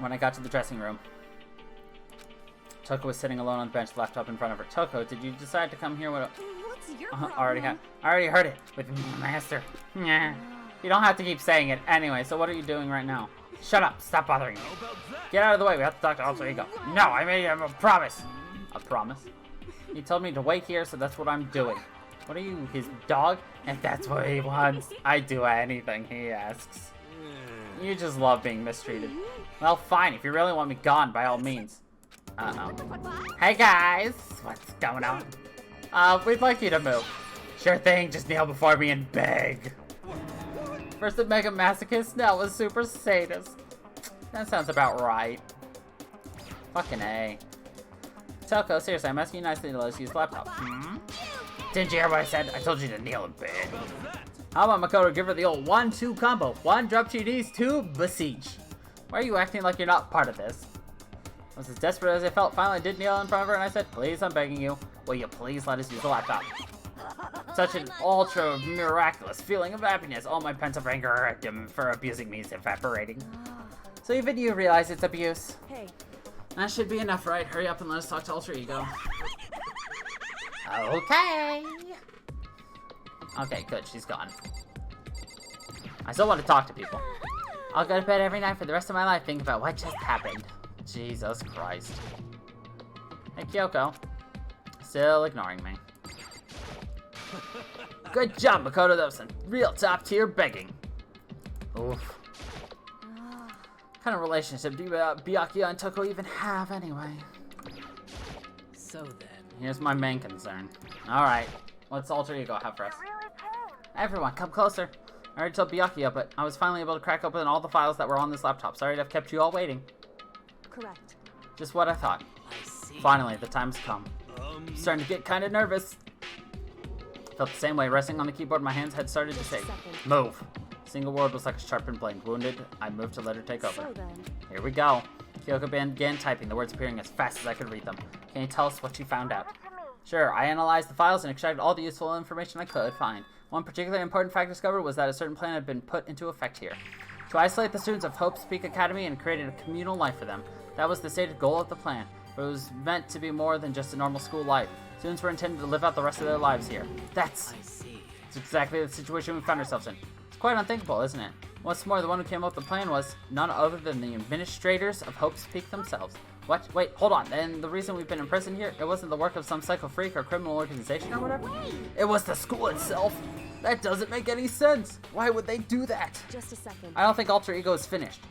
When I got to the dressing room, Toko was sitting alone on the bench, laptop in front of her. Toko, did you decide to come here with a... What's your problem? I already heard it with Master. Yeah. You don't have to keep saying it. Anyway, so what are you doing right now? Shut up. Stop bothering me. Get out of the way. We have to talk to Alter Ego. No, I made him a promise. A promise? He told me to wait here, so that's what I'm doing. What are you, his dog? And that's what he wants. I do anything he asks. You just love being mistreated. Well, fine. If you really want me gone, by all means. Uh-oh. Hey, guys. What's going on? We'd like you to move. Sure thing. Just kneel before me and beg. First a mega masochist, now a super sadist. That sounds about right. Fucking A. Toko, seriously, I'm asking you nicely to let us use the laptop. Didn't you hear what I said? I told you to kneel and beg. How about Makoto give her the old 1-2 combo? 1, drop to your knees, 2, beseech. Why are you acting like you're not part of this? I was as desperate as I felt. Finally, I did kneel in front of her and I said, please, I'm begging you. Will you please let us use the laptop? Such an ultra miraculous feeling of happiness. All my pent-up anger for abusing me is evaporating. So even you realize it's abuse. Hey. That should be enough, right? Hurry up and let us talk to Alter Ego. Okay. Okay, good. She's gone. I still want to talk to people. I'll go to bed every night for the rest of my life thinking about what just happened. Jesus Christ. Hey, Kyoko. Still ignoring me. Good job, Makoto. That was some real top-tier begging. Oof. What kind of relationship do Byakuya and Toko even have, anyway? So then... Here's my main concern. Alright, what's Alter Ego have for us? Everyone, come closer. I already told Byakuya, but I was finally able to crack open all the files that were on this laptop. Sorry to have kept you all waiting. Correct. Just what I thought. I see. Finally, the time's come. I'm starting to get kind of nervous. Felt the same way. Resting on the keyboard, my hands had started to shake. Move. Single word was like a sharpened blade. Wounded, I moved to let her take over. So then... Here we go. Kyoko began typing, the words appearing as fast as I could read them. Can you tell us what you found out? Sure, I analyzed the files and extracted all the useful information I could find. One particularly important fact discovered was that a certain plan had been put into effect here. To isolate the students of Hope's Peak Academy and created a communal life for them. That was the stated goal of the plan, but it was meant to be more than just a normal school life. Students were intended to live out the rest of their lives here. That's exactly the situation we found ourselves in. It's quite unthinkable, isn't it? What's more, the one who came up with the plan was none other than the administrators of Hope's Peak themselves. What? Wait, hold on. And the reason we've been in prison here, it wasn't the work of some psycho freak or criminal organization or whatever? It was the school itself. That doesn't make any sense. Why would they do that? Just a second. I don't think Alter Ego is finished.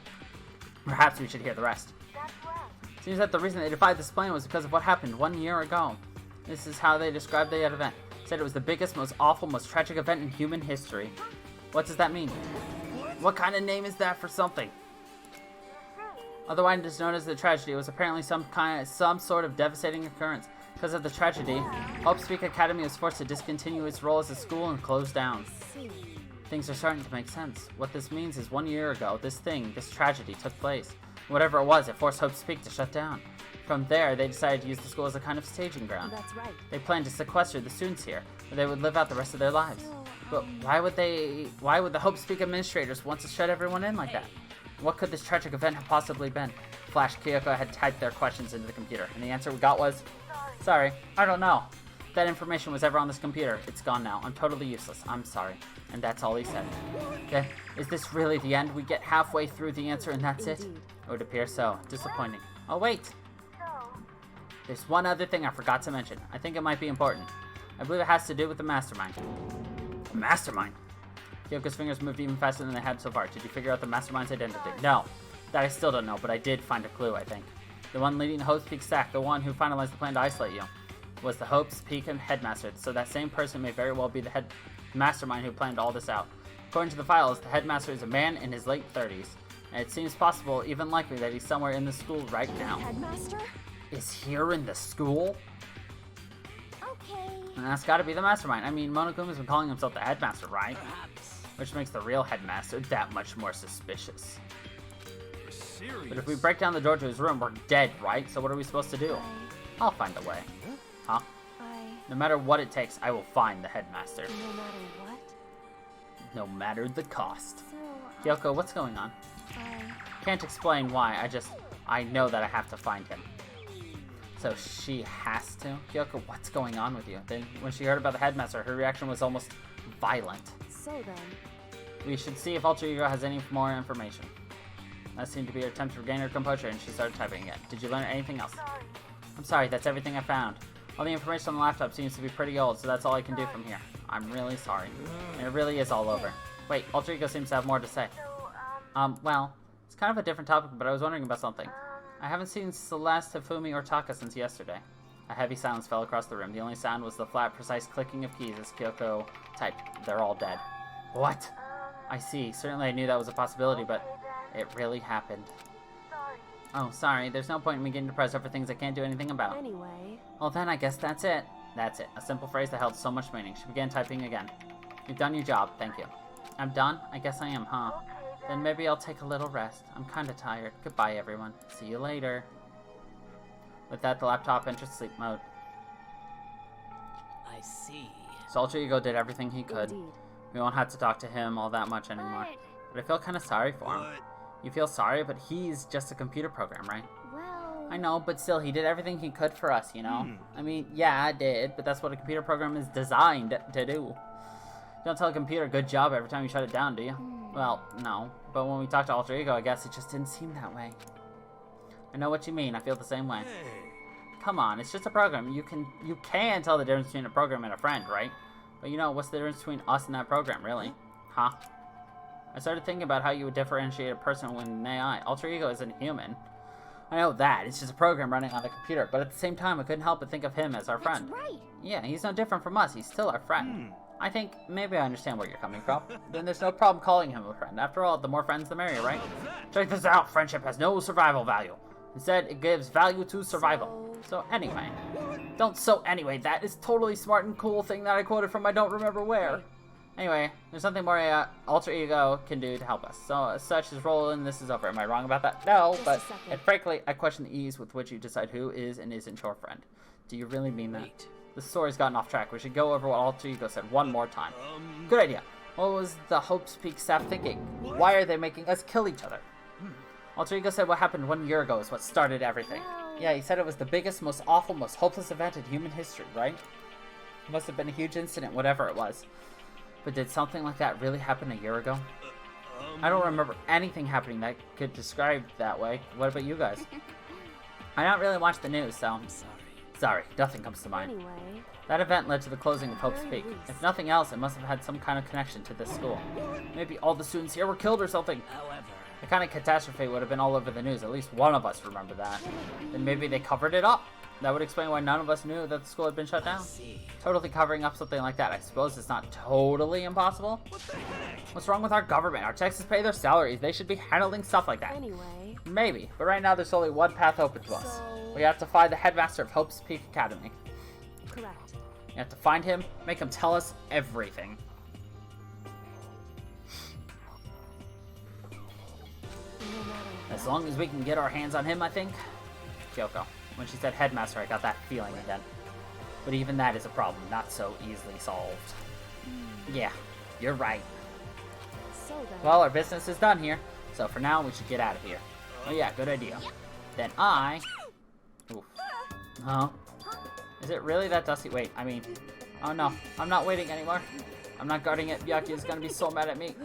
Perhaps we should hear the rest. Seems that the reason they defied this plan was because of what happened 1 year ago. This is how they described the event. Said it was the biggest, most awful, most tragic event in human history. What does that mean? What kind of name is that for something? Otherwise it's known as the tragedy. It was apparently some sort of devastating occurrence. Because of the tragedy, Hope's Peak Academy was forced to discontinue its role as a school and close down. Things are starting to make sense. What this means is 1 year ago, this tragedy took place. Whatever it was, it forced Hope's Peak to shut down. From there, they decided to use the school as a kind of staging ground. That's right. They planned to sequester the students here, where they would live out the rest of their lives. But why would the Hope's Peak administrators want to shut everyone in like that? What could this tragic event have possibly been? Flash, Kyoko had typed their questions into the computer, and the answer we got was, sorry, I don't know. That information was ever on this computer. It's gone now. I'm totally useless. I'm sorry. And that's all he said. Okay, is this really the end? We get halfway through the answer and that's it? It would appear so. Disappointing. Oh, wait. There's one other thing I forgot to mention. I think it might be important. I believe it has to do with the mastermind. The mastermind? Kyoko's fingers moved even faster than they had so far. Did you figure out the mastermind's identity? No. That I still don't know, but I did find a clue, I think. The one leading the Hope's Peak stack, the one who finalized the plan to isolate you, was the Hope's Peak headmaster, so that same person may very well be the head mastermind who planned all this out. According to the files, the headmaster is a man in his late 30s, and it seems possible, even likely, that he's somewhere in the school right now. Headmaster? Is here in the school? Okay. And that's gotta be the mastermind. I mean, Monokuma's been calling himself the headmaster, right? Perhaps. Which makes the real headmaster that much more suspicious. You're serious? But if we break down the door to his room, we're dead, right? So what are we supposed to do? I'll find a way. Huh? No matter what it takes, I will find the headmaster. No matter what? No matter the cost. So, Kyoko, what's going on? Can't explain why, I know that I have to find him. So she has to? Kyoko, what's going on with you? Then, when she heard about the headmaster, her reaction was almost violent. So then, We should see if Alter Ego has any more information. That seemed to be her attempt to regain her composure, and she started typing again. Did you learn anything else? I'm sorry, that's everything I found. All the information on the laptop seems to be pretty old, so that's all I can do from here. I'm really sorry. And it really is all over. Wait, Alter Ego seems to have more to say. Well, it's kind of a different topic, but I was wondering about something. I haven't seen Celeste, Hifumi, or Taka since yesterday. A heavy silence fell across the room. The only sound was the flat, precise clicking of keys as Kyoko typed. They're all dead. What? I see. Certainly I knew that was a possibility, but it really happened. Oh, sorry. There's no point in me getting depressed over things I can't do anything about. anyway, Well then, I guess that's it. That's it. A simple phrase that held so much meaning. She began typing again. You've done your job. Thank you. I'm done? I guess I am, huh? Then maybe I'll take a little rest. I'm kinda tired. Goodbye, everyone. See you later. With that, the laptop entered sleep mode. I see. So Alter Ego did everything he could. indeed. We won't have to talk to him all that much anymore. But I feel kinda sorry for him. You feel sorry, but he's just a computer program, right? Well, I know, but still, he did everything he could for us, you know? I mean, yeah, I did, but that's what a computer program is designed to do. You don't tell a computer good job every time you shut it down, do you? Well, no. But when we talked to Alter Ego, I guess it just didn't seem that way. I know what you mean. I feel the same way. Hey. Come on, it's just a program. You can tell the difference between a program and a friend, right? But you know, what's the difference between us and that program, really? Huh? I started thinking about how you would differentiate a person when an AI. Alter Ego isn't human. I know that. It's just a program running on a computer. But at the same time, I couldn't help but think of him as our that's friend. right. Yeah, he's no different from us. He's still our friend. I think maybe I understand where you're coming from. Then there's no problem calling him a friend. After all, the more friends, the merrier, right? Check this out. Friendship has no survival value. Instead, it gives value to survival. So anyway. That is totally smart and cool thing that I quoted from I don't remember where. Anyway, there's something more Alter Ego can do to help us. So as such, his role in this is over. Am I wrong about that? No, Just a but second. and frankly, I question the ease with which you decide who is and isn't your friend. Do you really mean that? Wait. The story's gotten off track. We should go over what Alter Ego said one more time. Good idea. What was the Hope's Peak staff thinking? Why are they making us kill each other? Alter Ego said what happened 1 year ago is what started everything. Well- Yeah, he said it was the biggest, most awful, most hopeless event in human history, right? It must have been a huge incident, whatever it was. But did something like that really happen a year ago? I don't remember anything happening that could describe that way. What about you guys? I don't really watch the news, so... Sorry, nothing comes to mind. Anyway, That event led to the closing of Hope's Very Peak. least. If nothing else, it must have had some kind of connection to this school. Maybe all the students here were killed or something. However, The kind of catastrophe would have been all over the news. At least one of us remember that. Then maybe they covered it up. That would explain why none of us knew that the school had been shut down. see. Totally covering up something like that. I suppose it's not totally impossible. What's wrong with our government? Our taxes pay their salaries. They should be handling stuff like that. anyway, Maybe, but right now there's only one path open to us. So- We have to find the headmaster of Hope's Peak Academy. correct. We have to find him, make him tell us everything. No matter As what. long as we can get our hands on him, I think. Kyoko. When she said headmaster, I got that feeling again. But even that is a problem, not so easily solved. Yeah, you're right. So then, Well, our business is done here, so for now we should get out of here. Oh yeah, good idea. Then I... Oof. Huh? Is it really that dusty? Wait, I mean... Oh no, I'm not waiting anymore. I'm not guarding it. Byakuya is gonna be so mad at me.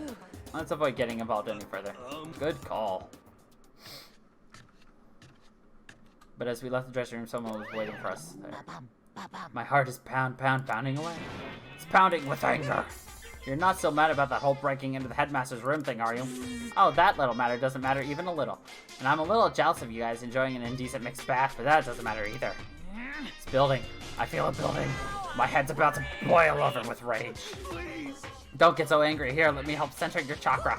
Let's avoid getting involved any further. Good call. But as we left the dressing room, someone was waiting for us there. My heart is pounding away. It's pounding with anger. You're not so mad about that whole breaking into the headmaster's room thing, are you? Oh, that little matter doesn't matter even a little. And I'm a little jealous of you guys enjoying an indecent mixed bath, but that doesn't matter either. It's building. I feel it building. My head's about to boil over with rage. Don't get so angry. Here, let me help center your chakra.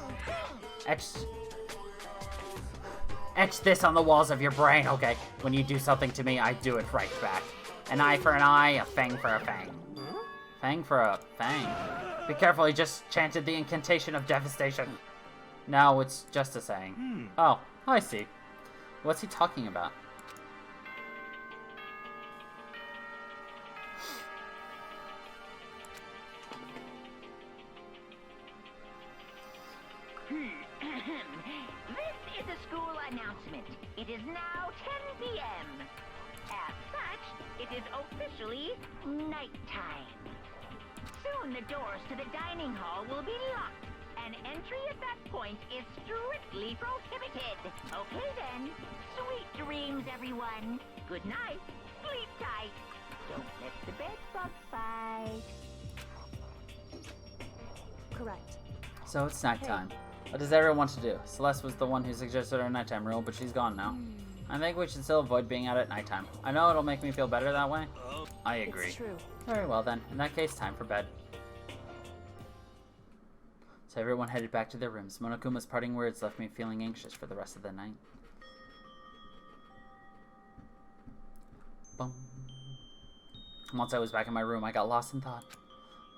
Etch this on the walls of your brain, okay? When you do something to me, I do it right back. An eye for an eye, a fang for a fang. Fang for a fang. Be careful, he just chanted the incantation of devastation. No, it's just a saying. Oh, I see. What's he talking about? This is a announcement. It is now 10 p.m. As such, it is officially nighttime. Soon the doors to the dining hall will be locked, and entry at that point is strictly prohibited. Okay then, sweet dreams, everyone. Good night, sleep tight. Don't let the bed bug bite. Correct. So it's nighttime. What does everyone want to do? Celeste was the one who suggested our nighttime rule, but she's gone now. I think we should still avoid being out at nighttime. I know it'll make me feel better that way. I agree. It's true. Very well then. In that case, time for bed. So everyone headed back to their rooms. Monokuma's parting words left me feeling anxious for the rest of the night. Boom. Once I was back in my room, I got lost in thought.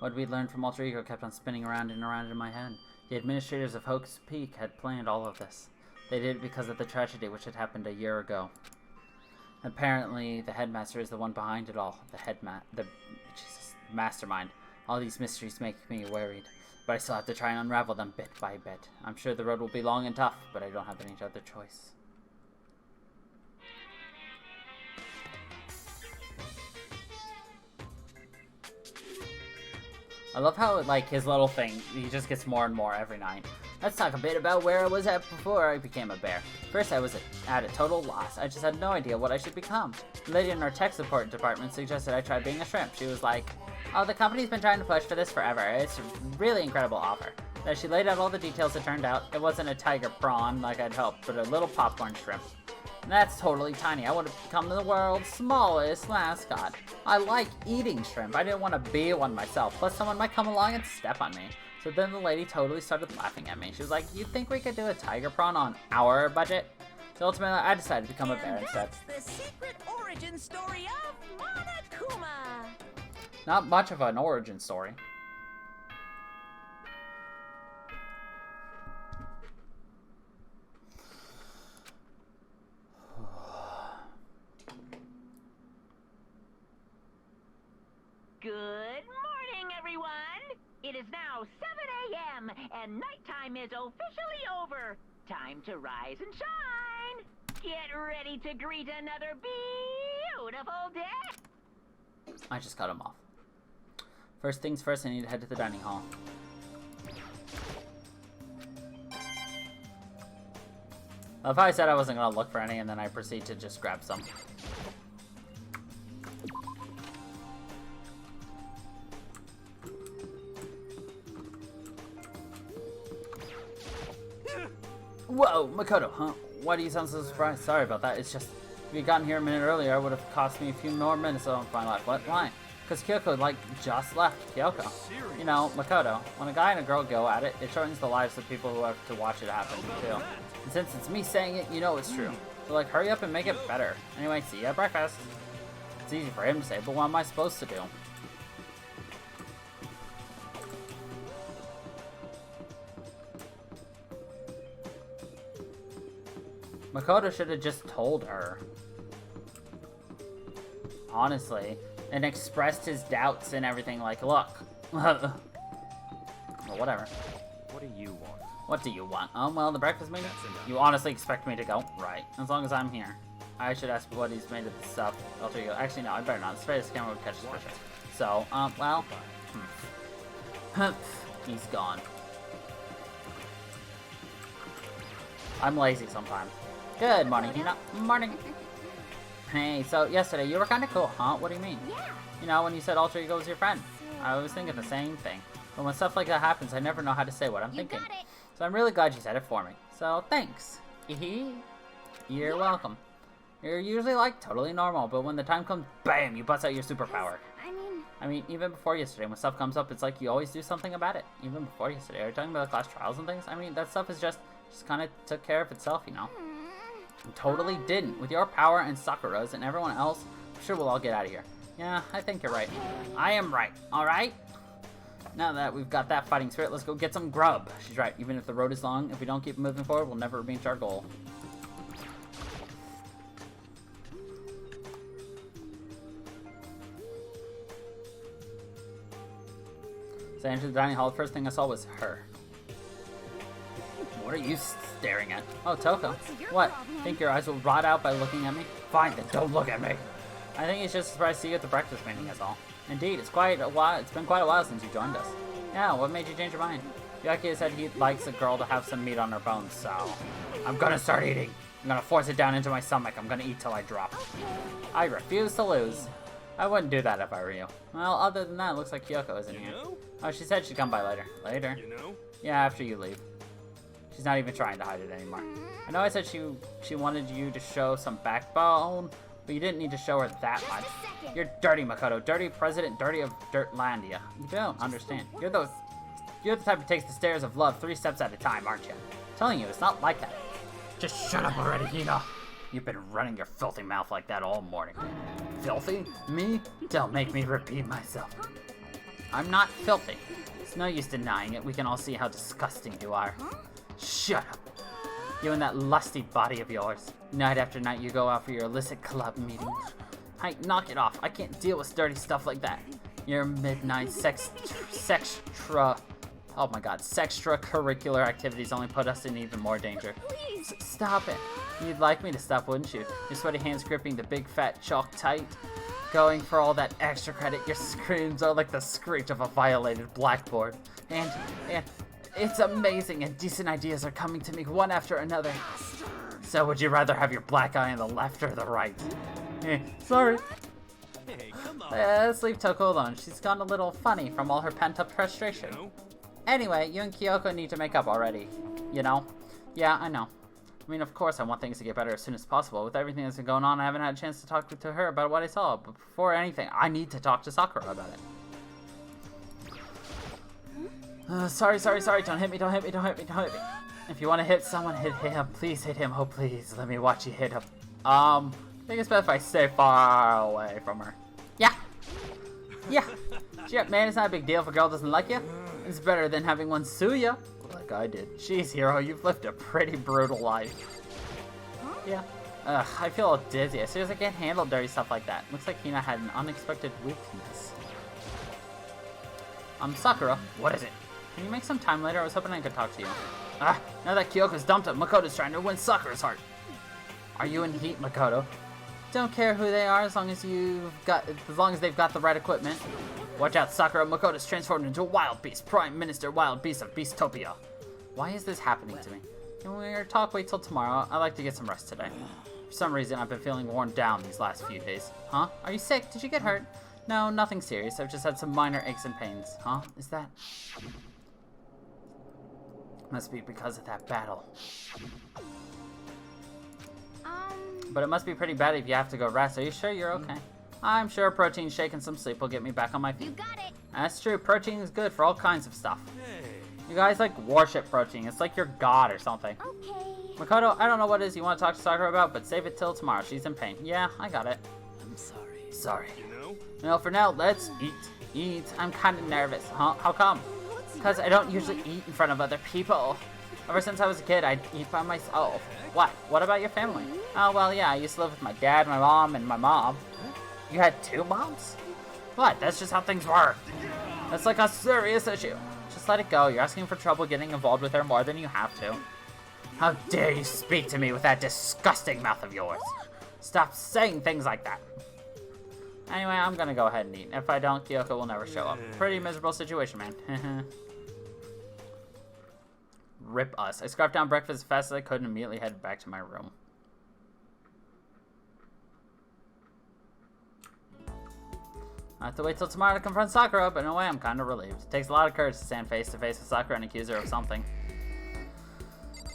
What we'd learned from Alter Ego kept on spinning around and around in my head. The administrators of Hocus Peak had planned all of this. They did it because of the tragedy which had happened a year ago. Apparently, the headmaster is the one behind it all. The mastermind. All these mysteries make me worried, but I still have to try and unravel them bit by bit. I'm sure the road will be long and tough, but I don't have any other choice. I love how, like, his little thing, he just gets more and more every night. Let's talk a bit about where I was at before I became a bear. First, I was at a total loss. I just had no idea what I should become. The lady in our tech support department suggested I try being a shrimp. She was like, oh, the company's been trying to push for this forever. It's a really incredible offer. As she laid out all the details, it turned out it wasn't a tiger prawn like I'd hoped, but a little popcorn shrimp. That's totally tiny. I want to become the world's smallest mascot. I like eating shrimp. I didn't want to be one myself. Plus, someone might come along and step on me. So then the lady totally started laughing at me. She was like, you think we could do a tiger prawn on our budget? So ultimately, I decided to become a bear instead. That's the secret origin story of Monokuma. Not much of an origin story. Good morning, everyone. It is now 7 a.m. and nighttime is officially over. Time to rise and shine. Get ready to greet another beautiful day. I just cut him off. First things first, I need to head to the dining hall. I love how I said I wasn't gonna look for any, and then I proceed to just grab some. Whoa, Makoto, huh? Why do you sound so surprised? Sorry about that. It's just, if you'd gotten here a minute earlier, it would have cost me a few more minutes of my life. What? Why? Because Kyoko, like, just left. Kyoko. You know, Makoto, when a guy and a girl go at it, it shortens the lives of people who have to watch it happen, too. And since it's me saying it, you know it's true. So, like, hurry up and make it better. Anyway, see you at breakfast. It's easy for him to say, but what am I supposed to do? Makoto should have just told her. Honestly. And expressed his doubts and everything like, look. Well, whatever. What do you want? What do you want? Well, the breakfast menu? You honestly expect me to go? Right. As long as I'm here. I should ask what he's made of the stuff. Alter Ego. Actually, no, I better not. Straight as camera would catch suspicion. So, well. He's gone. I'm lazy sometimes. Good morning, Hina. Morning. Hey, so yesterday you were kind of cool, huh? What do you mean? Yeah. You know, when you said Alter Ego was your friend. I was thinking the same thing. But when stuff like that happens, I never know how to say what I'm thinking. Got it. So I'm really glad you said it for me. So thanks. You're welcome. You're usually like totally normal, but when the time comes, bam, you bust out your superpower. I mean, even before yesterday, when stuff comes up, it's like you always do something about it. Even before yesterday, are you talking about the class trials and things? I mean, that stuff is just kind of took care of itself, you know? You totally didn't. With your power and Sakura's and everyone else, I'm sure we'll all get out of here. Yeah, I think you're right. I am right, alright? Now that we've got that fighting spirit, let's go get some grub. She's right. Even if the road is long, if we don't keep moving forward, we'll never reach our goal. So I entered the dining hall. The first thing I saw was her. What are you staring at? Oh, Toko. What's your What? problem? Think your eyes will rot out by looking at me? Fine, then don't look at me. I think he's just surprised to see you at the breakfast meeting, is all. Indeed, it's quite a while. It's been quite a while since you joined us. Yeah, what made you change your mind? Yaki said he likes a girl to have some meat on her bones, so I'm gonna start eating. I'm gonna force it down into my stomach. I'm gonna eat till I drop. I refuse to lose. I wouldn't do that if I were you. Well, other than that, it looks like Kyoko isn't here. Oh, she said she'd come by later. Later? Yeah, after you leave. She's not even trying to hide it anymore. I know I said she wanted you to show some backbone, but you didn't need to show her that much. You're dirty, Makoto. Dirty president, dirty of Dirtlandia. You don't understand. You're the type who takes the stairs of love 3 steps at a time, aren't you? I'm telling you, it's not like that. Just shut up already, Hina. You've been running your filthy mouth like that all morning. Filthy? Me? Don't make me repeat myself. I'm not filthy. It's no use denying it. We can all see how disgusting you are. Shut up. You and that lusty body of yours. Night after night you go out for your illicit club meetings. Hey, knock it off. I can't deal with dirty stuff like that. Your midnight sextracurricular activities only put us in even more danger. Stop it. You'd like me to stop, wouldn't you? Your sweaty hands gripping the big fat chalk tight. Going for all that extra credit, your screams are like the screech of a violated blackboard. And it's amazing, and decent ideas are coming to me one after another. So would you rather have your black eye on the left or the right? Sorry. Hey, come on. Let's leave Toko alone. She's gone a little funny from all her pent-up frustration. Anyway, you and Kyoko need to make up already. You know? Yeah, I know. I mean, of course I want things to get better as soon as possible. With everything that's been going on, I haven't had a chance to talk to her about what I saw. But before anything, I need to talk to Sakura about it. Sorry. Don't hit me. If you want to hit someone, hit him. Please hit him. Oh, please. Let me watch you hit him. I think it's better if I stay far away from her. Yeah. Shit, man, it's not a big deal if a girl doesn't like you. It's better than having one sue you. Like I did. Jeez, Hero, you've lived a pretty brutal life. Yeah. I feel all dizzy. I seriously can't handle dirty stuff like that. Looks like Hina had an unexpected weakness. Sakura, what is it? Can you make some time later? I was hoping I could talk to you. Now that Kyoko's dumped him, Makoto's trying to win Sakura's heart. Are you in heat, Makoto? Don't care who they are as long as they've got the right equipment. Watch out, Sakura. Makoto's transformed into a wild beast. Prime Minister Wild Beast of Beastopia. Why is this happening to me? Can we wait till tomorrow? I'd like to get some rest today. For some reason, I've been feeling worn down these last few days. Huh? Are you sick? Did you get hurt? No, nothing serious. I've just had some minor aches and pains. Huh? Is that... Must be because of that battle. But it must be pretty bad if you have to go rest. Are you sure you're okay? I'm sure a protein shake and some sleep will get me back on my feet. You got it. That's true. Protein is good for all kinds of stuff. Hey. You guys like worship protein. It's like your god or something. Okay. Makoto, I don't know what it is you want to talk to Sakura about, but save it till tomorrow. She's in pain. Yeah, I got it. I'm sorry. Sorry. You know? Well, for now, let's eat. I'm kind of nervous. Huh? How come? Because I don't usually eat in front of other people. Ever since I was a kid, I'd eat by myself. What? What about your family? Oh, well, yeah, I used to live with my dad, my mom, and my mom. You had 2 moms? What? That's just how things work. That's like a serious issue. Just let it go. You're asking for trouble getting involved with her more than you have to. How dare you speak to me with that disgusting mouth of yours? Stop saying things like that. Anyway, I'm gonna go ahead and eat. If I don't, Kyoko will never show up. Pretty miserable situation, man. Rip us. I scarfed down breakfast as fast as I could and immediately headed back to my room. I have to wait till tomorrow to confront Sakura, but in a way I'm kind of relieved. It takes a lot of courage to stand face to face with Sakura and accuse her of something.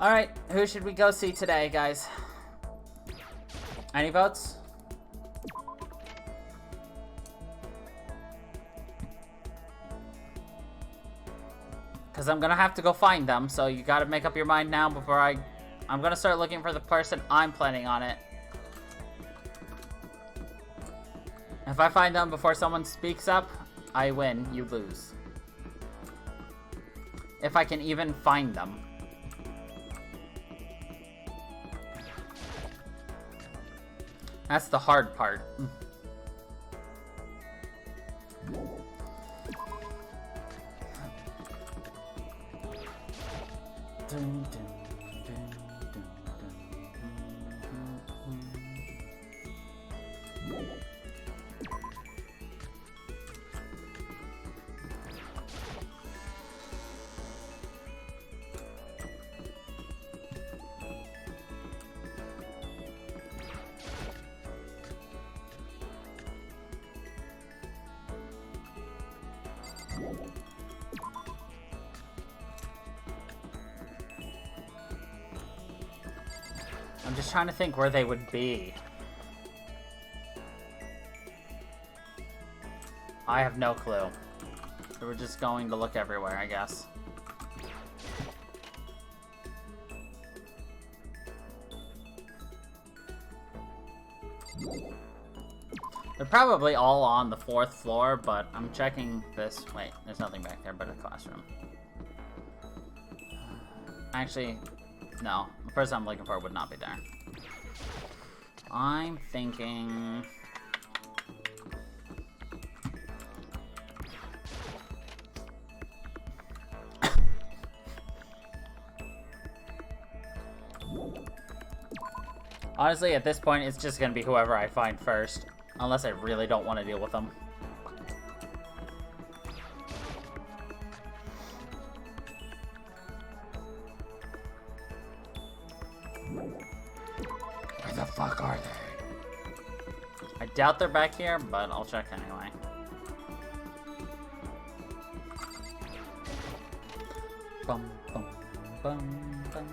Alright, who should we go see today, guys? Any votes? Because I'm going to have to go find them, so you got to make up your mind now before I'm going to start looking for the person I'm planning on it. If I find them before someone speaks up, I win, you lose. If I can even find them. That's the hard part. Dun, dun. I'm just trying to think where they would be. I have no clue. So we're just going to look everywhere, I guess. They're probably all on the 4th floor, but I'm checking this. Wait, there's nothing back there but a classroom. Actually, no. The person I'm looking for would not be there. I'm thinking... Honestly, at this point, it's just gonna be whoever I find first. Unless I really don't want to deal with them. Where the fuck are they? I doubt they're back here, but I'll check anyway. Bum, bum, bum, bum.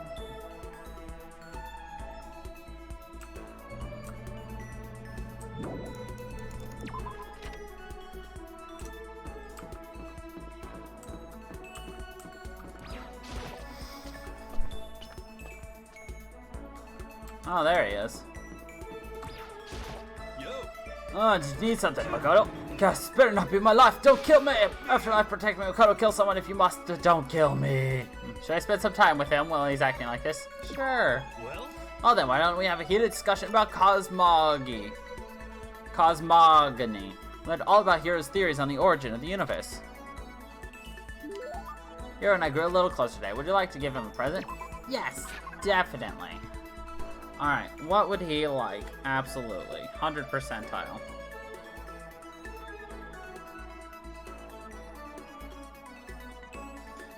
Oh, there he is. Yo. Oh, I just need something, Makoto. Gosh, better not be my life. Don't kill me. Afterlife, protect me. Makoto, kill someone if you must. Don't kill me. Should I spend some time with him while he's acting like this? Sure. Well? Oh, then why don't we have a heated discussion about cosmogony? Learned all about Hiro's theories on the origin of the universe. Hiro and I grew a little closer today. Would you like to give him a present? Yes, definitely. Alright, what would he like? Absolutely. 100 percentile.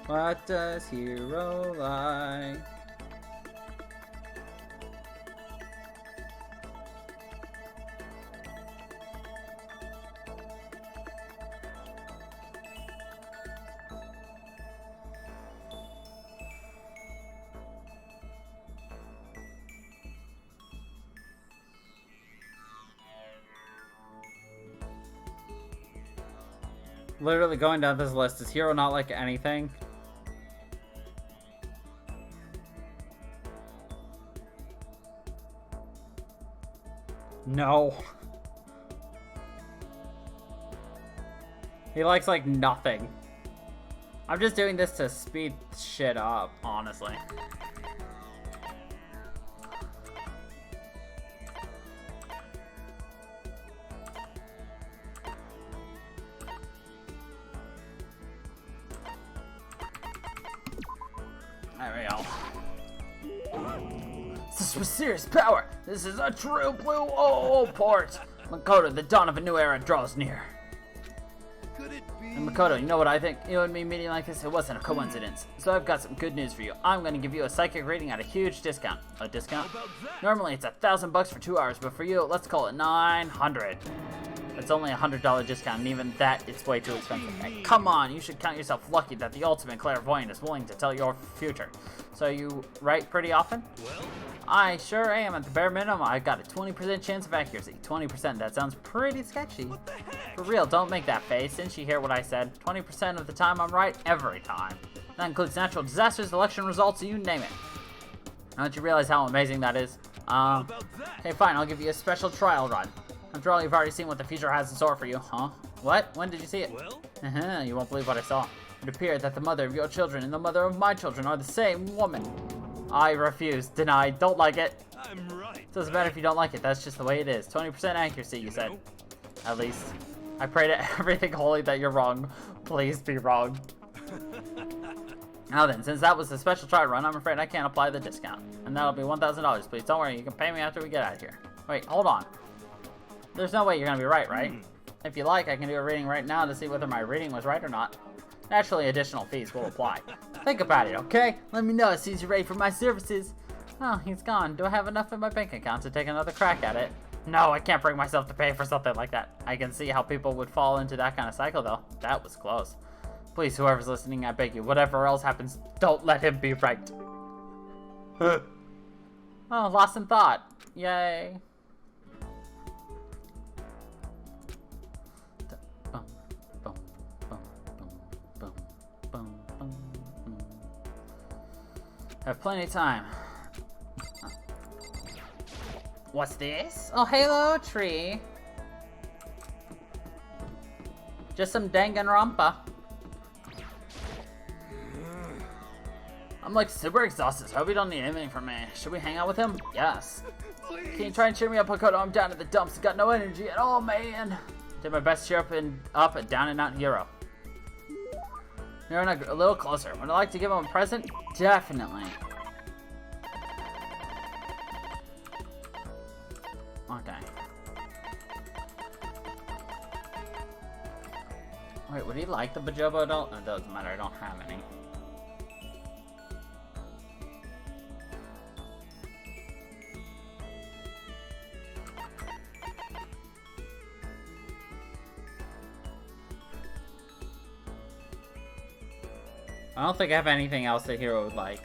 What does Hiro like? Literally going down this list, does Hiro not like anything? No. He likes like nothing. I'm just doing this to speed shit up, honestly. There we go. This was serious power. This is a true blue port. Makoto, the dawn of a new era draws near. Could it be? And Makoto, you know what I think? You and me meeting like this, it wasn't a coincidence. So I've got some good news for you. I'm going to give you a psychic reading at a huge discount. A discount? How about that? Normally it's $1,000 for 2 hours, but for you, let's call it $900. It's only a $100 discount, and even that, it's way too expensive. Hey, come on, you should count yourself lucky that the ultimate clairvoyant is willing to tell your future. So you write pretty often? Well? I sure am. At the bare minimum, I've got a 20% chance of accuracy. 20%, that sounds pretty sketchy. What the heck? For real, don't make that face. Didn't you hear what I said? 20% of the time, I'm right every time. That includes natural disasters, election results, you name it. Don't you realize how amazing that is? How about that? Okay, fine, I'll give you a special trial run. After all, you've already seen what the future has in store for you, huh? What? When did you see it? Well? You won't believe what I saw. It appeared that the mother of your children and the mother of my children are the same woman. I refuse. Deny. Don't like it. I'm right. Doesn't matter if you don't like it. That's just the way it is. 20% accuracy, you said. No. At least. I pray to everything holy that you're wrong. Please be wrong. Now then, since that was a special trial run, I'm afraid I can't apply the discount. And that'll be $1,000. Please don't worry. You can pay me after we get out of here. Wait, hold on. There's no way you're going to be right, right? If you like, I can do a reading right now to see whether my reading was right or not. Naturally, additional fees will apply. Think about it, okay? Let me know as soon as you're ready for my services. Oh, he's gone. Do I have enough in my bank account to take another crack at it? No, I can't bring myself to pay for something like that. I can see how people would fall into that kind of cycle, though. That was close. Please, whoever's listening, I beg you, whatever else happens, don't let him be right. Oh, lost in thought. Yay. Bum, bum, bum, bum, bum, bum, bum. Have plenty of time. What's this? Oh, hello, tree. Just some Danganronpa. I'm like super exhausted, so I hope you don't need anything from me. Should we hang out with him? Yes. Can you try and cheer me up, Hakoto? I'm down at the dumps, got no energy at all, man. Did my best to cheer up a down and out hero. You're a little closer. Would I like to give him a present? Definitely. Okay. Wait, would he like the Bajobo doll? It doesn't matter, I don't have any. I don't think I have anything else that Hero would like.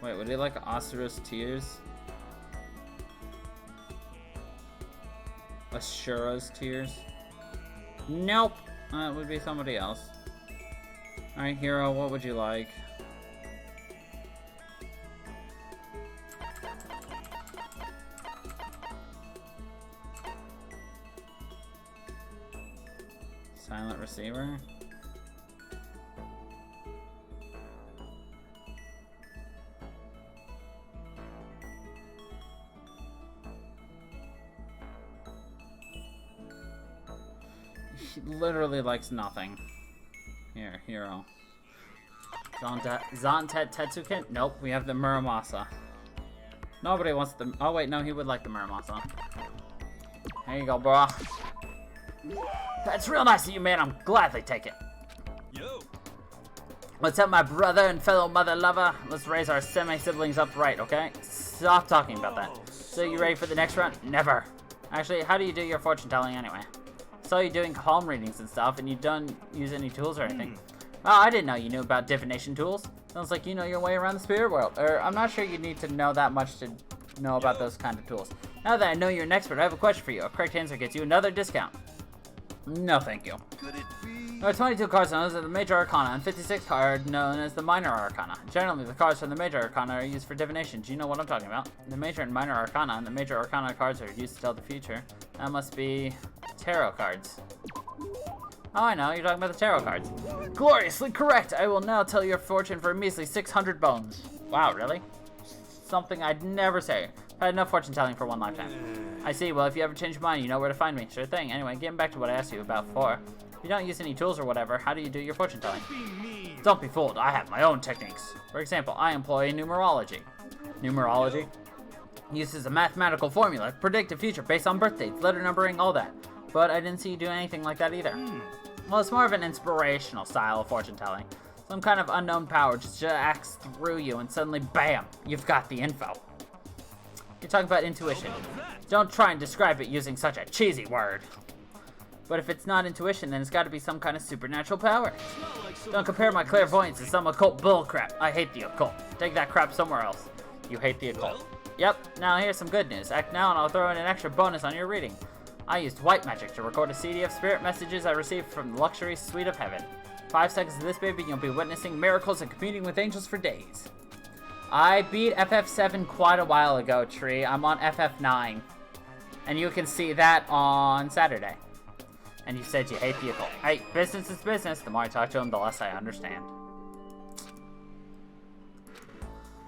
Wait, would he like Asura's Tears? Ashura's Tears? Nope! It would be somebody else. Alright, Hero, what would you like? Silent receiver? He literally likes nothing. Here, Hero. Zantet Tetsuken? Nope, we have the Muramasa. Nobody wants the... Oh wait, no, he would like the Muramasa. There you go, bro. That's real nice of you, man. I'm gladly take it. Yo. What's up, my brother and fellow mother lover? Let's raise our semi-siblings up right, okay? Stop talking about that. So you ready for the next round? Never. Actually, how do you do your fortune telling anyway? Saw you doing palm readings and stuff, and you don't use any tools or anything. Oh, I didn't know you knew about divination tools. Sounds like you know your way around the spirit world. Or I'm not sure you need to know that much to know about those kind of tools. Now that I know you're an expert, I have a question for you. A correct answer gets you another discount. No, thank you. Could it be? There are 22 cards known as the Major Arcana and 56 cards known as the Minor Arcana. Generally, the cards from the Major Arcana are used for divination. Do you know what I'm talking about? The Major and Minor Arcana and the Major Arcana cards are used to tell the future. That must be tarot cards. Oh, I know. You're talking about the tarot cards. Gloriously correct! I will now tell your fortune for a measly 600 bones. Wow, really? Something I'd never say. I had enough fortune telling for one lifetime. I see. Well, if you ever change your mind, you know where to find me. Sure thing. Anyway, getting back to what I asked you about before. If you don't use any tools or whatever, how do you do your fortune telling? Don't be fooled. I have my own techniques. For example, I employ numerology. Numerology uses a mathematical formula to predict the future based on birth dates, letter numbering, all that. But I didn't see you do anything like that either. Well, it's more of an inspirational style of fortune telling. Some kind of unknown power just acts through you and suddenly, bam, you've got the info. You're talking about intuition. Don't try and describe it using such a cheesy word. But if it's not intuition, then it's got to be some kind of supernatural power. Don't compare my clairvoyance to some occult bullcrap. I hate the occult. Take that crap somewhere else. You hate the occult. Yep, now here's some good news. Act now and I'll throw in an extra bonus on your reading. I used white magic to record a CD of spirit messages I received from the luxury suite of heaven. 5 seconds of this, baby, and you'll be witnessing miracles and communing with angels for days. I beat FF7 quite a while ago, Tree. I'm on FF9. And you can see that on Saturday. And you said you hate the occult. Hey, business is business. The more I talk to him, the less I understand.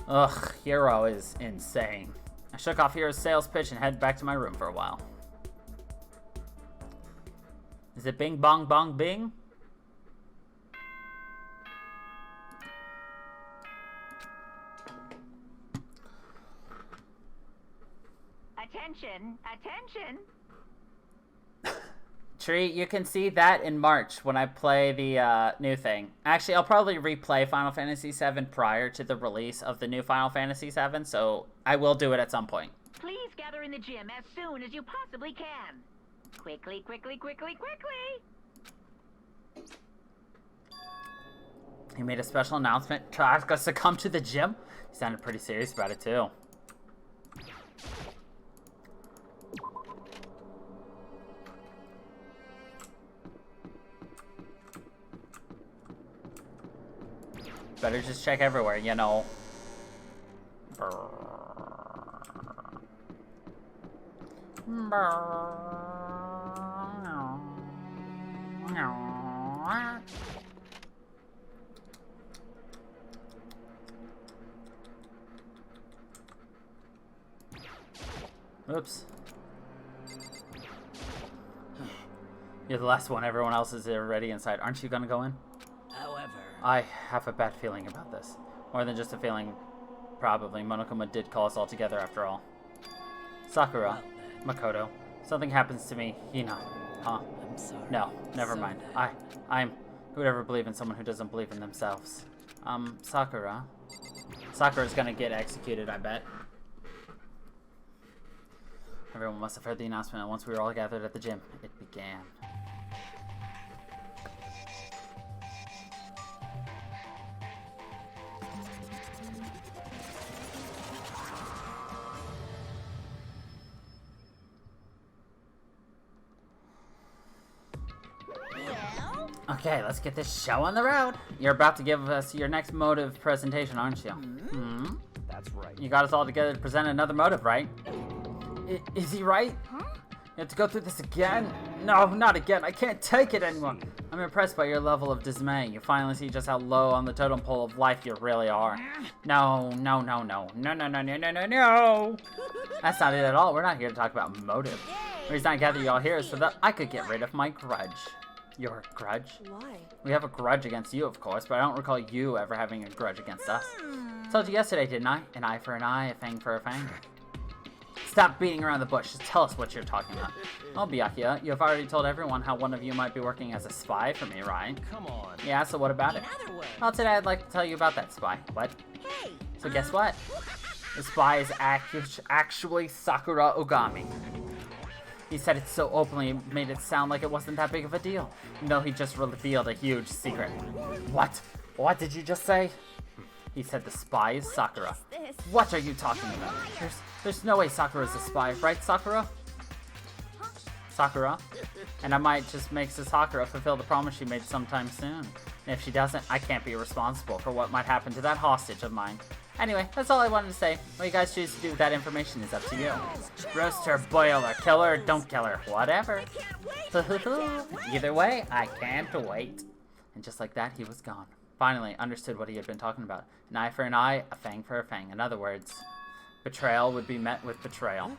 Ugh, Hero is insane. I shook off Hero's sales pitch and headed back to my room for a while. Is it bing bong bong bing? Attention, attention. Tree, you can see that in March when I play the new thing. Actually, I'll probably replay Final Fantasy VII prior to the release of the new Final Fantasy VII, so I will do it at some point. Please gather in the gym as soon as you possibly can. Quickly, quickly, quickly, quickly. He made a special announcement to ask us to come to the gym. He sounded pretty serious about it, too. Better just check everywhere, you know. Oops. You're the last one. Everyone else is already inside. Aren't you gonna go in? However, I have a bad feeling about this. More than just a feeling, probably. Monokuma did call us all together after all. Sakura, Makoto, something happens to me, you know. Huh? I'm sorry. No, never So mind. bad. Who would ever believe in someone who doesn't believe in themselves? Sakura. Sakura's gonna get executed, I bet. Everyone must have heard the announcement, and once we were all gathered at the gym, it began. Okay, let's get this show on the road. You're about to give us your next motive presentation, aren't you? Hmm? That's right. You got us all together to present another motive, right? Is he right? You have to go through this again? No, not again. I can't take it anymore. I'm impressed by your level of dismay. You finally see just how low on the totem pole of life you really are. No. That's not it at all. We're not here to talk about motive. The reason I gathered you all here is so that I could get rid of my grudge. Your grudge? Why? We have a grudge against you, of course, but I don't recall you ever having a grudge against us. Told you yesterday, didn't I? An eye for an eye, a fang for a fang. Stop beating around the bush. Just tell us what you're talking about. Oh, Byakuya, you have already told everyone how one of you might be working as a spy for me, right? Come on. Yeah, so what about it? Well, today I'd like to tell you about that spy. What? Hey, So guess what? The spy is actually Sakura Ogami. He said it so openly, it made it sound like it wasn't that big of a deal. No, he just revealed a huge secret. What? What did you just say? He said the spy is Sakura. What are you talking about? There's no way Sakura is a spy, right, Sakura? Sakura? And I might just make Sakura fulfill the promise she made sometime soon. And if she doesn't, I can't be responsible for what might happen to that hostage of mine. Anyway, that's all I wanted to say. What you guys choose to do with that information is up to you. Roast her, boil her, kill her, don't kill her, whatever. Either way, I can't wait. And just like that, he was gone. Finally, understood what he had been talking about. An eye for an eye, a fang for a fang. In other words, betrayal would be met with betrayal.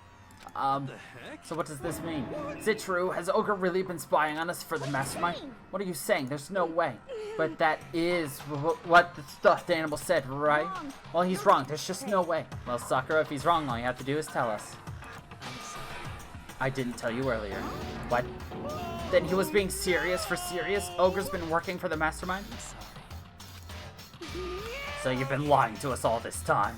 So what does this mean? Is it true? Has Ogre really been spying on us for the mastermind? What are you saying? There's no way. But that is what the stuffed animal said, right? Well, he's wrong. There's just no way. Well, Sakura, if he's wrong, all you have to do is tell us. I didn't tell you earlier. What? Then he was being serious for serious? Ogre's been working for the mastermind? So you've been lying to us all this time.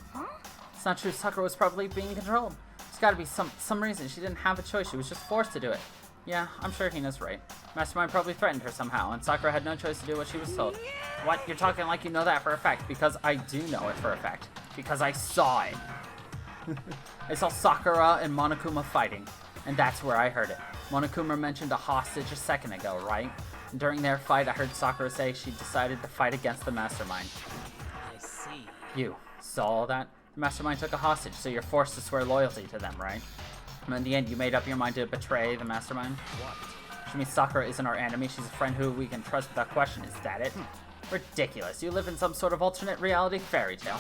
It's not true. Sakura was probably being controlled. There's got to be some reason. She didn't have a choice. She was just forced to do it. Yeah, I'm sure Hina's right. Mastermind probably threatened her somehow, and Sakura had no choice to do what she was told. What? You're talking like you know that for a fact. Because I do know it for a fact. Because I saw it. I saw Sakura and Monokuma fighting, and that's where I heard it. Monokuma mentioned a hostage a second ago, right? And during their fight, I heard Sakura say she decided to fight against the mastermind. I see. You saw all that? The mastermind took a hostage, so you're forced to swear loyalty to them, right? And in the end, you made up your mind to betray the mastermind? What? Which means Sakura isn't our enemy, she's a friend who we can trust without question, is that it? Ridiculous. You live in some sort of alternate reality fairy tale.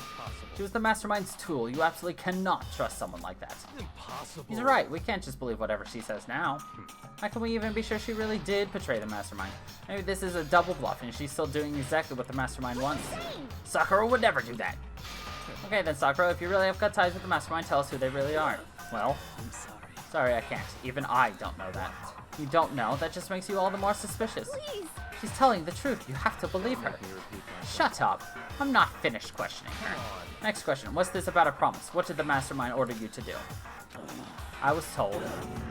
She was the mastermind's tool. You absolutely cannot trust someone like that. Impossible. He's right. We can't just believe whatever she says now. How can we even be sure she really did betray the mastermind? Maybe this is a double bluff and she's still doing exactly what the mastermind wants. Sakura would never do that. Okay then, Sakura, if you really have cut ties with the mastermind, tell us who they really are. Well, I'm sorry. sorry, I can't. Even I don't know that. You don't know? That just makes you all the more suspicious. Please. She's telling the truth. You have to believe her. Shut up. I'm not finished questioning her. Next question. What's this about a promise? What did the mastermind order you to do? I was told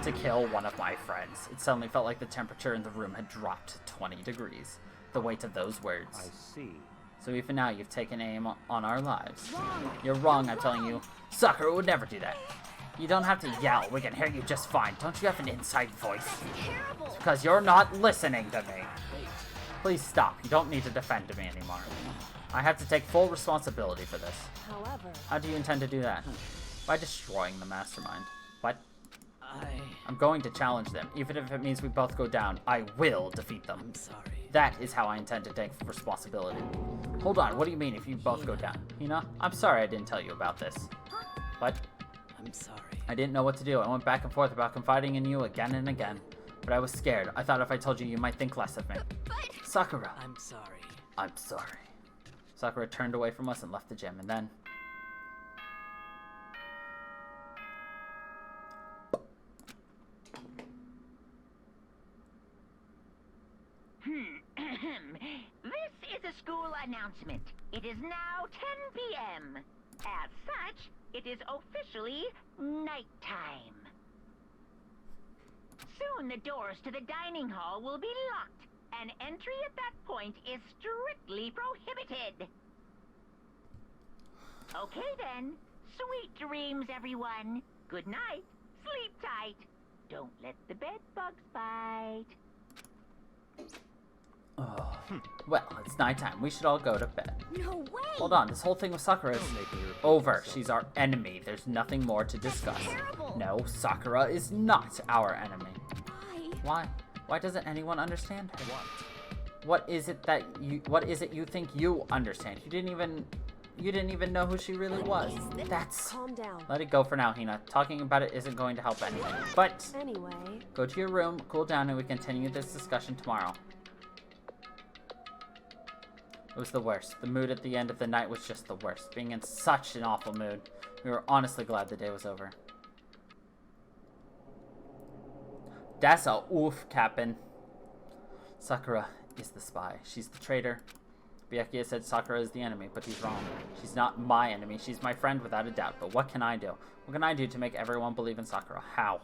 to kill one of my friends. It suddenly felt like the temperature in the room had dropped to 20 degrees. The weight of those words. I see. So even now, you've taken aim on our lives. Wrong. You're wrong, I'm telling you. Sakura would never do that. You don't have to yell. We can hear you just fine. Don't you have an inside voice? Terrible. It's because you're not listening to me. Please stop. You don't need to defend me anymore. I have to take full responsibility for this. However, How do you intend to do that? By destroying the mastermind. What? I'm I'm going to challenge them. Even if it means we both go down, I will defeat them. sorry. That is how I intend to take responsibility. Hold on, what do you mean if you both go down? Hina, I'm sorry I didn't tell you about this. What? I'm sorry. I didn't know what to do. I went back and forth about confiding in you again and again. But I was scared. I thought if I told you, you might think less of me. Sakura. I'm sorry. I'm sorry. Sakura turned away from us and left the gym, and then... This is a school announcement. It is now 10 p.m. As such, it is officially nighttime. Soon the doors to the dining hall will be locked, and entry at that point is strictly prohibited. Okay then. Sweet dreams, everyone. Good night. Sleep tight. Don't let the bed bugs bite. Oh. Well, it's nighttime. We should all go to bed. no way. Hold on, this whole thing with Sakura is over. She's our enemy. There's nothing more to discuss. Terrible. No, Sakura is not our enemy. Why? Why? Why doesn't anyone understand her? What is it you think you understand? You didn't even know who she really was. That's... Calm down. Let it go for now, Hina. Talking about it isn't going to help anything. But Anyway, go to your room, cool down, and we continue this discussion tomorrow. It was the worst. The mood at the end of the night was just the worst. Being in such an awful mood. We were honestly glad the day was over. That's a oof, Captain. Sakura is the spy. She's the traitor. Byakuya said Sakura is the enemy, but he's wrong. She's not my enemy. She's my friend without a doubt. But what can I do? What can I do to make everyone believe in Sakura? How?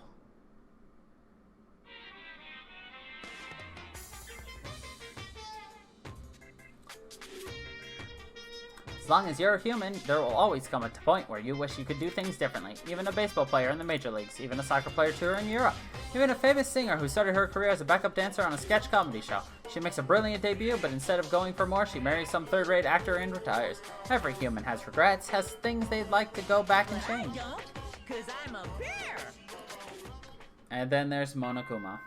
As long as you're a human, there will always come a point where you wish you could do things differently. Even a baseball player in the major leagues, even a soccer player touring Europe, even a famous singer who started her career as a backup dancer on a sketch comedy show. She makes a brilliant debut, but instead of going for more, she marries some third-rate actor and retires. Every human has regrets, has things they'd like to go back and change. Don't, 'cause I'm a bear. And then there's Monokuma.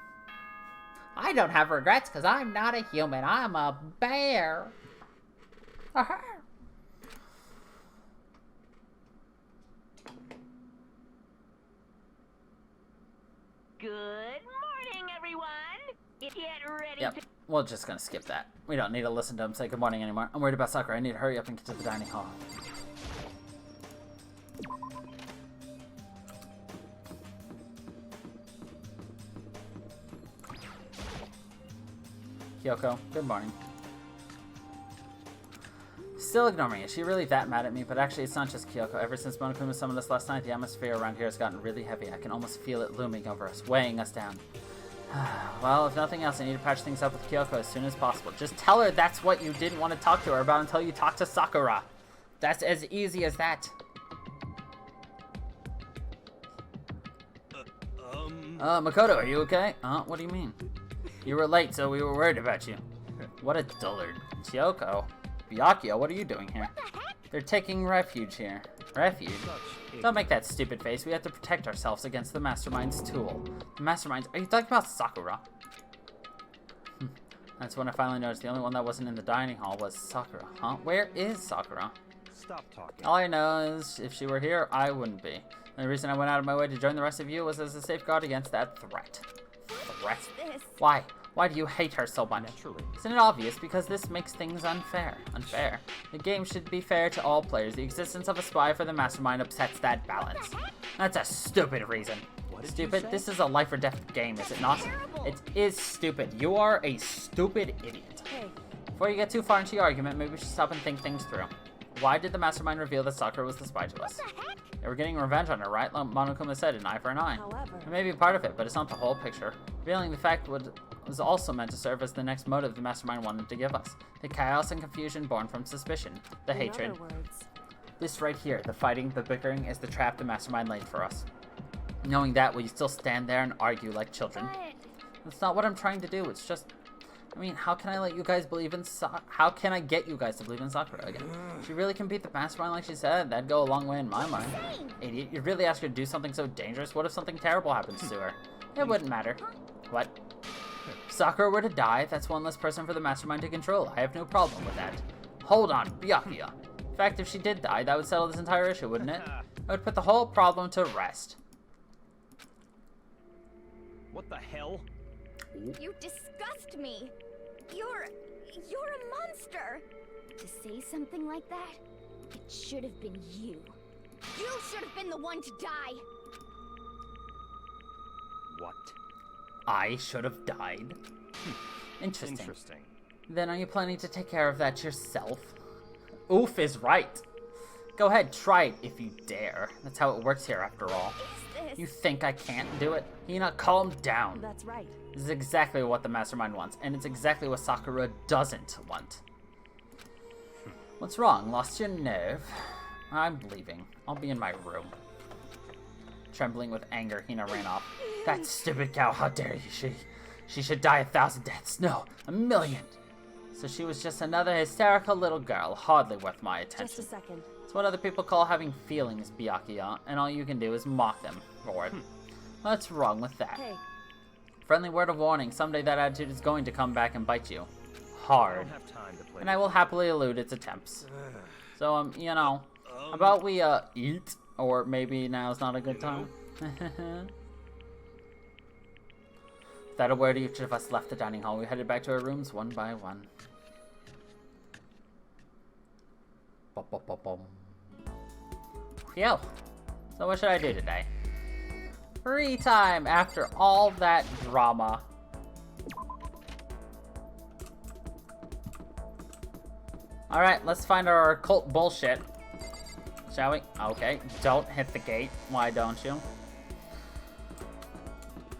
I don't have regrets because I'm not a human. I'm a bear. Aha. Good morning, everyone. Get ready Yep, to... we're just gonna skip that. We don't need to listen to him say good morning anymore. I'm worried about Sakura. I need to hurry up and get to the dining hall. Kyoko, good morning. Still ignore me. Is she really that mad at me? But actually, it's not just Kyoko. Ever since Monokuma summoned us last night, the atmosphere around here has gotten really heavy. I can almost feel it looming over us, weighing us down. Well, if nothing else, I need to patch things up with Kyoko as soon as possible. Just tell her that's what you didn't want to talk to her about until you talked to Sakura. That's as easy as that. Makoto, are you okay? What do you mean? You were late, so we were worried about you. What a dullard. Kyoko. Byakuya, what are you doing here? They're taking refuge here. Refuge? Don't make that stupid face. We have to protect ourselves against the Mastermind's tool. The Mastermind's... Are you talking about Sakura? That's when I finally noticed the only one that wasn't in the dining hall was Sakura. Huh? Where is Sakura? Stop talking. All I know is if she were here, I wouldn't be. The reason I went out of my way to join the rest of you was as a safeguard against that threat. Threat? this. Why? Why do you hate her so much? Naturally. Isn't it obvious? Because this makes things unfair. Unfair. The game should be fair to all players. The existence of a spy for the Mastermind upsets that balance. That's a stupid reason. What did you Stupid? say? This is a life or death game, is it not? It is stupid. You are a stupid idiot. Hey, Before you get too far into your argument, maybe we should stop and think things through. Why did the Mastermind reveal that Sakura was the spy to us? They were getting revenge on her, right? Like Monokuma said, an eye for an eye. however, It may be part of it, but it's not the whole picture. Revealing the fact would was also meant to serve as the next motive the Mastermind wanted to give us. The chaos and confusion born from suspicion, the hatred. In other words, This right here, the fighting, the bickering, is the trap the Mastermind laid for us. Knowing that, will you still stand there and argue like children? That's not what I'm trying to do, it's just... I mean, how can I let you guys believe in how can I get you guys to believe in Sakura again? She really can beat the Mastermind like she said. That'd go a long way in my mind. Idiot, you'd really ask her to do something so dangerous? What if something terrible happens to her? It wouldn't matter. What? If Sakura were to die, that's one less person for the Mastermind to control. I have no problem with that. Hold on, Byakuya. In fact, if she did die, that would settle this entire issue, wouldn't it? It would put the whole problem to rest. What the hell? You disgust me. You're a monster. To say something like that, it should have been you. You should have been the one to die. What? I should have died. Interesting. Interesting. Then are you planning to take care of that yourself? Oof is right. Go ahead, try it if you dare. That's how it works here after all. Is You this? think I can't do it? Hina, calm down. that's right. This is exactly what the Mastermind wants, and it's exactly what Sakura doesn't want. What's wrong? Lost your nerve? I'm leaving. I'll be in my room. Trembling with anger, Hina ran off. That stupid cow, how dare you? She should die 1,000 deaths. No, 1,000,000. So she was just another hysterical little girl, hardly worth my Just a attention. second. It's what other people call having feelings, Byakuya, and all you can do is mock them for it. What's wrong with that? Hey, Friendly word of warning, someday that attitude is going to come back and bite you. I Hard. don't have time to play. And I will happily elude its attempts. So, you know, how about we, eat? Or maybe now's not a good time? Without a word, each of us left the dining hall. We headed back to our rooms one by one. Bum, bum, bum, bum. Yo. So what should I do today? Free time after all that drama. Alright, let's find our occult bullshit. Shall we? Okay, don't hit the gate. Why don't you?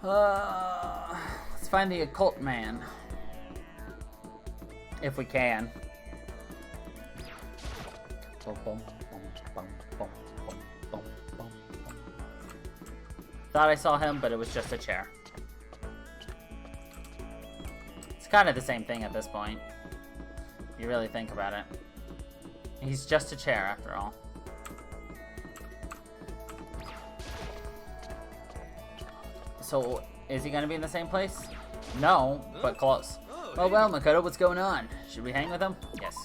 Let's find the occult man. If we can. Bum, bum, bum, bum, bum, bum, bum, bum. Thought I saw him, but it was just a chair. It's kind of the same thing at this point. If you really think about it. He's just a chair after all. So, is he gonna be in the same place? No, but close. Oh well, Makoto, what's going on? Should we hang with him? Yes.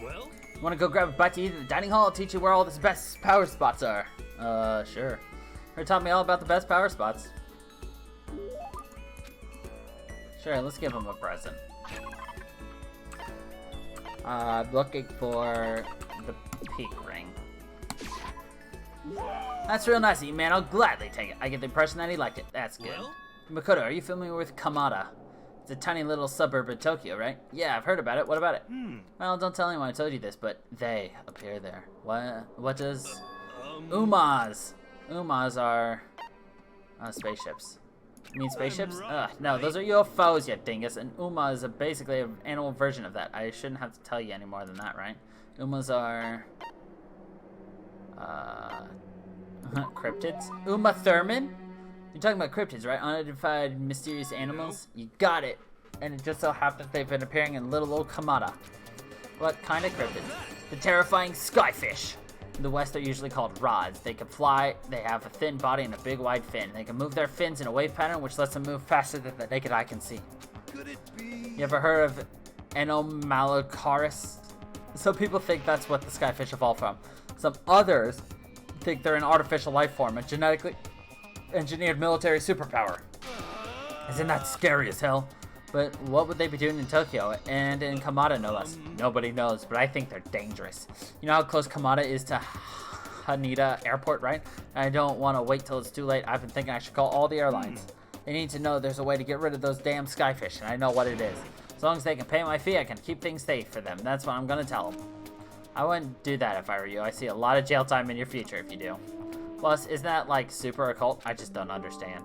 Well, Wanna go grab a bite to eat at the dining hall? I'll teach you where all the best power spots are. Sure. Her taught me all about the best power spots. Sure, let's give him a present. Looking for the peak ring. That's real nice of you, man. I'll gladly take it. I get the impression that he liked it. That's good. Well? Makoto, are you familiar with Kamada? It's a tiny little suburb of Tokyo, right? Yeah, I've heard about it. What about it? Well, don't tell anyone I told you this, but they appear there. What does... Umas! Umas are... spaceships. You mean spaceships? right, No, those are UFOs, you dingus. And Uma is basically an animal version of that. I shouldn't have to tell you any more than that, right? Umas are... cryptids? Uma Thurman? You're talking about cryptids, right? Unidentified mysterious animals? You got it. And it just so happens they've been appearing in little old Kamada. What kind of cryptids? The terrifying skyfish. In the West, they're usually called rods. They can fly, they have a thin body and a big wide fin. They can move their fins in a wave pattern which lets them move faster than the naked eye can see. could it be? You ever heard of Anomalocaris? Some people think that's what the skyfish evolved from. Some others think they're an artificial life form, a genetically engineered military superpower. Isn't that scary as hell? But what would they be doing in Tokyo and in Kamada, no less? Nobody knows, but I think they're dangerous. You know how close Kamada is to Haneda Airport, right? I don't want to wait till it's too late. I've been thinking I should call all the airlines. They need to know there's a way to get rid of those damn skyfish, and I know what it is. As long as they can pay my fee, I can keep things safe for them. That's what I'm gonna tell them. I wouldn't do that if I were you. I see a lot of jail time in your future if you do. Plus, isn't that like super occult? I just don't understand.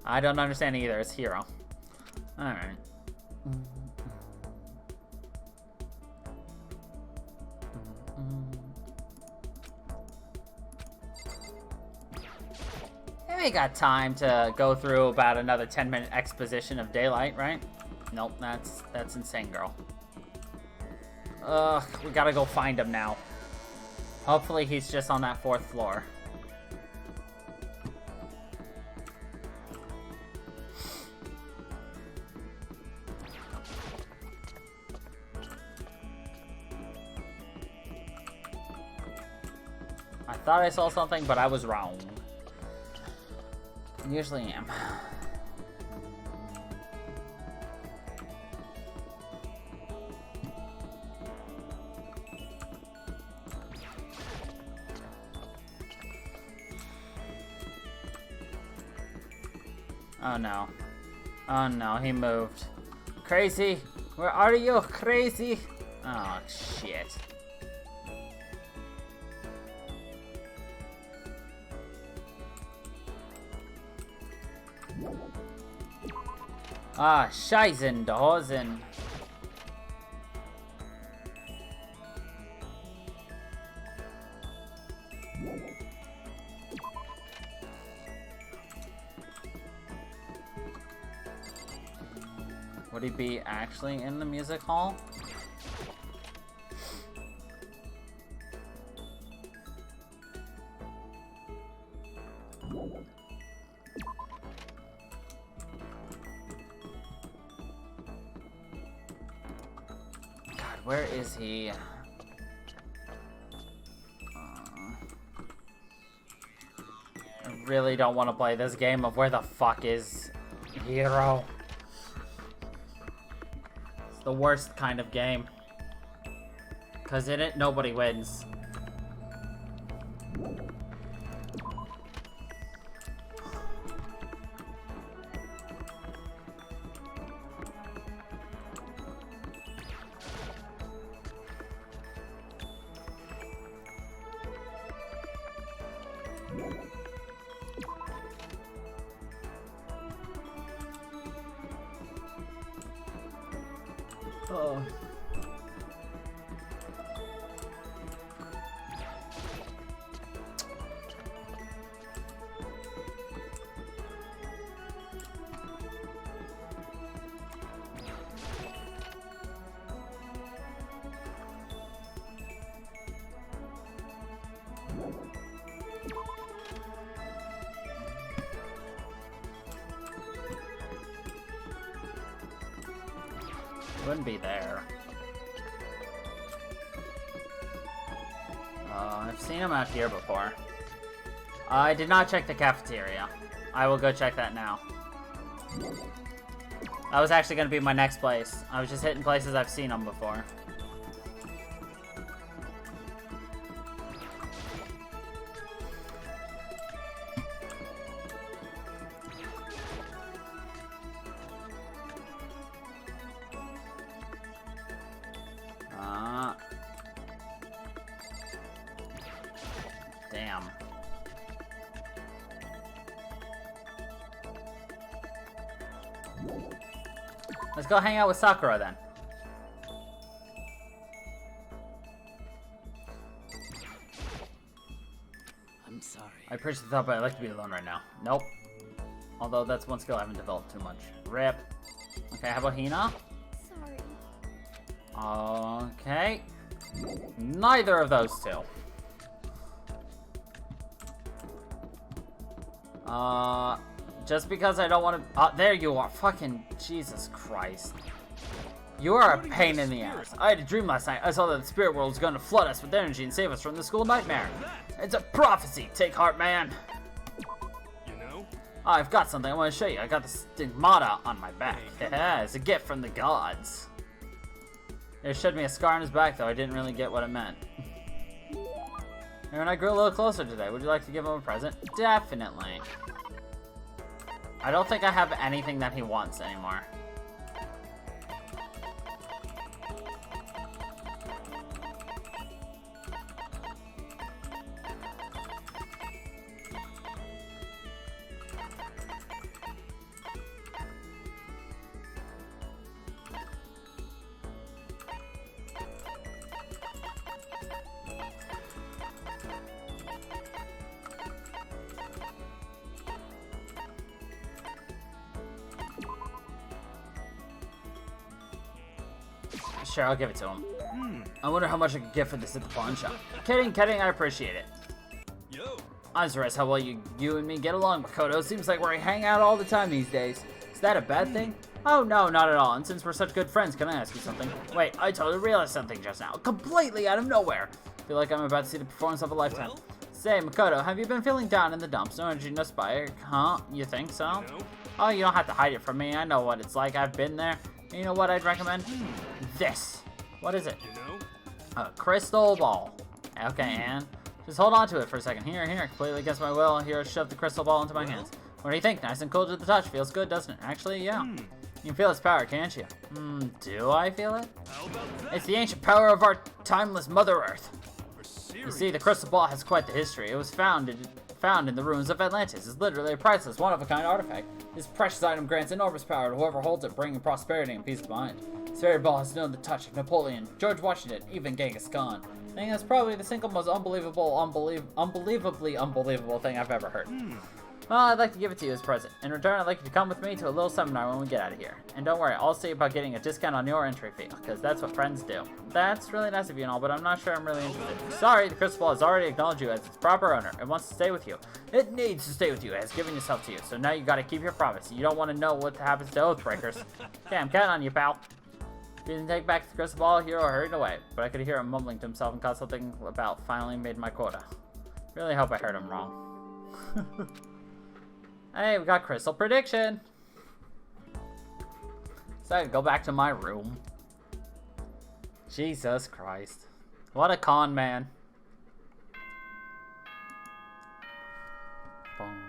I don't understand either. It's Hero. Alright. We got time to go through about another 10-minute exposition of Daylight, right? Nope, that's insane, girl. Ugh, we gotta go find him now. Hopefully he's just on that 4th floor. I thought I saw something, but I was wrong. Usually am. Oh no. Oh no, he moved. Crazy! Where are you, crazy? Oh shit. Ah, Scheißen, Dosen. Would he be actually in the music hall? Where is he? I really don't want to play this game of where the fuck is Hero. It's the worst kind of game. 'Cause in it, nobody wins. Oh. Wouldn't be there. I've seen him out here before. I did not check the cafeteria. I will go check that now. That was actually going to be my next place. I was just hitting places I've seen him before. Damn. Let's go hang out with Sakura then. I'm sorry. I appreciate the thought, but I'd like to be alone right now. Nope. Although that's one skill I haven't developed too much. Rip. Okay, how about Hina? Sorry. Okay. Neither of those two. Just because I don't want to... there you are. Fucking Jesus Christ. You are a pain in the ass. I had a dream last night. I saw that the spirit world was going to flood us with energy and save us from the school nightmare. It's a prophecy. Take heart, man. You know? I've got something I want to show you. I got the stigmata on my back. Yeah, it's a gift from the gods. It showed me a scar on his back, though. I didn't really get what it meant. And when I grew a little closer today, would you like to give him a present? Definitely. I don't think I have anything that he wants anymore. Sure, I'll give it to him. I wonder how much I could get for this at the pawn shop. Kidding, I appreciate it. Yo. I'm surprised how well you and me get along, Makoto. Seems like we hang out all the time these days. Is that a bad thing? Oh, no, not at all. And since we're such good friends, can I ask you something? Wait, I totally realized something just now. Completely out of nowhere. Feel like I'm about to see the performance of a lifetime. Well? Say, Makoto, have you been feeling down in the dumps? No energy, no spark, huh? You think so? You know? Oh, you don't have to hide it from me. I know what it's like. I've been there. You know what I'd recommend? This. What is it? You know? A crystal ball. Okay, and just hold on to it for a second. Here, completely against my will. Here, shove the crystal ball into my hands. What do you think? Nice and cool to the touch. Feels good, doesn't it? Actually, yeah. You can feel its power, can't you? Do I feel it? How about that? It's the ancient power of our timeless Mother Earth. For You serious? see, the crystal ball has quite the history. It was found in the ruins of Atlantis. It's literally a priceless, one-of-a-kind artifact. This precious item grants enormous power to whoever holds it, bringing prosperity and peace of mind. This very ball has known the touch of Napoleon, George Washington, even Genghis Khan. I think that's probably the single most unbelievably unbelievable thing I've ever heard. Well, I'd like to give it to you as a present. In return, I'd like you to come with me to a little seminar when we get out of here. And don't worry, I'll see about getting a discount on your entry fee, because that's what friends do. That's really nice of you and all, but I'm not sure I'm really interested. Sorry, the crystal ball has already acknowledged you as its proper owner. It wants to stay with you. It needs to stay with you. It has given itself to you. So now you gotta keep your promise. You don't want to know what happens to Oathbreakers. Okay, I'm counting on you, pal. If you didn't take back the crystal ball, Hero hurried away. But I could hear him mumbling to himself and caught something about finally made my quota. Really hope I heard him wrong. Hey, we got crystal prediction. So I can go back to my room. Jesus Christ. What a con man. Boom.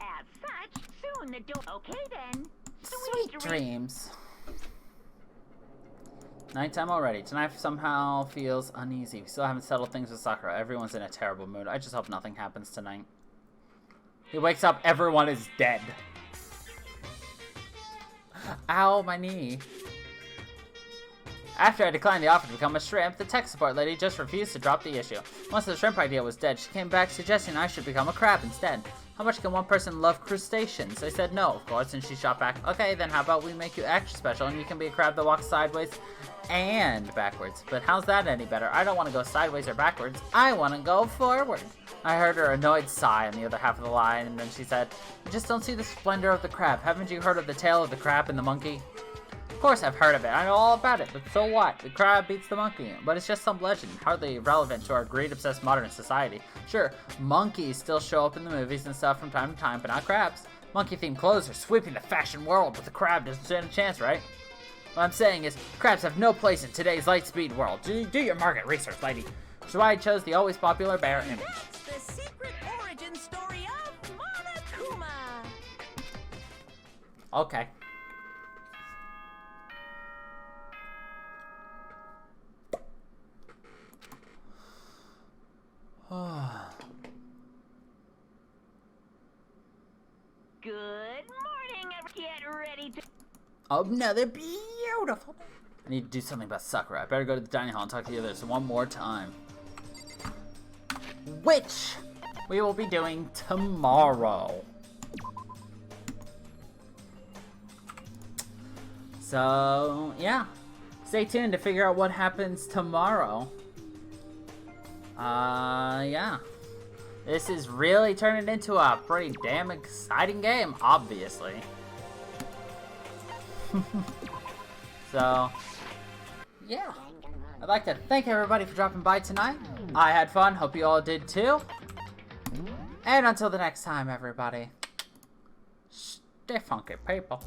As such, soon the door. Okay then. Sweet dreams. Nighttime already. Tonight somehow feels uneasy. We still haven't settled things with Sakura. Everyone's in a terrible mood. I just hope nothing happens tonight. He wakes up, everyone is dead. Ow, my knee. After I declined the offer to become a shrimp, the tech support lady just refused to drop the issue. Once the shrimp idea was dead, she came back suggesting I should become a crab instead. How much can one person love crustaceans? I said no, of course, and she shot back, okay, then how about we make you extra special and you can be a crab that walks sideways and backwards. But how's that any better? I don't want to go sideways or backwards. I want to go forward. I heard her annoyed sigh on the other half of the line, and then she said, I just don't see the splendor of the crab. Haven't you heard of the tale of the crab and the monkey? Of course I've heard of it. I know all about it, but so what? The crab beats the monkey. But it's just some legend, hardly relevant to our greed-obsessed modern society. Sure, monkeys still show up in the movies and stuff from time to time, but not crabs. Monkey-themed clothes are sweeping the fashion world, but the crab doesn't stand a chance, right? What I'm saying is, crabs have no place in today's light-speed world. Do your market research, lady. Which is why I chose the always popular bear image. That's the secret origin story of Monokuma. Okay. Good morning. Get ready to. Another beautiful. I need to do something about Sakura. I better go to the dining hall and talk to the others one more time. Which we will be doing tomorrow. So, yeah. Stay tuned to figure out what happens tomorrow. Yeah. This is really turning into a pretty damn exciting game, obviously. So, yeah. I'd like to thank everybody for dropping by tonight. I had fun. Hope you all did too. And until the next time, everybody, stay funky, people.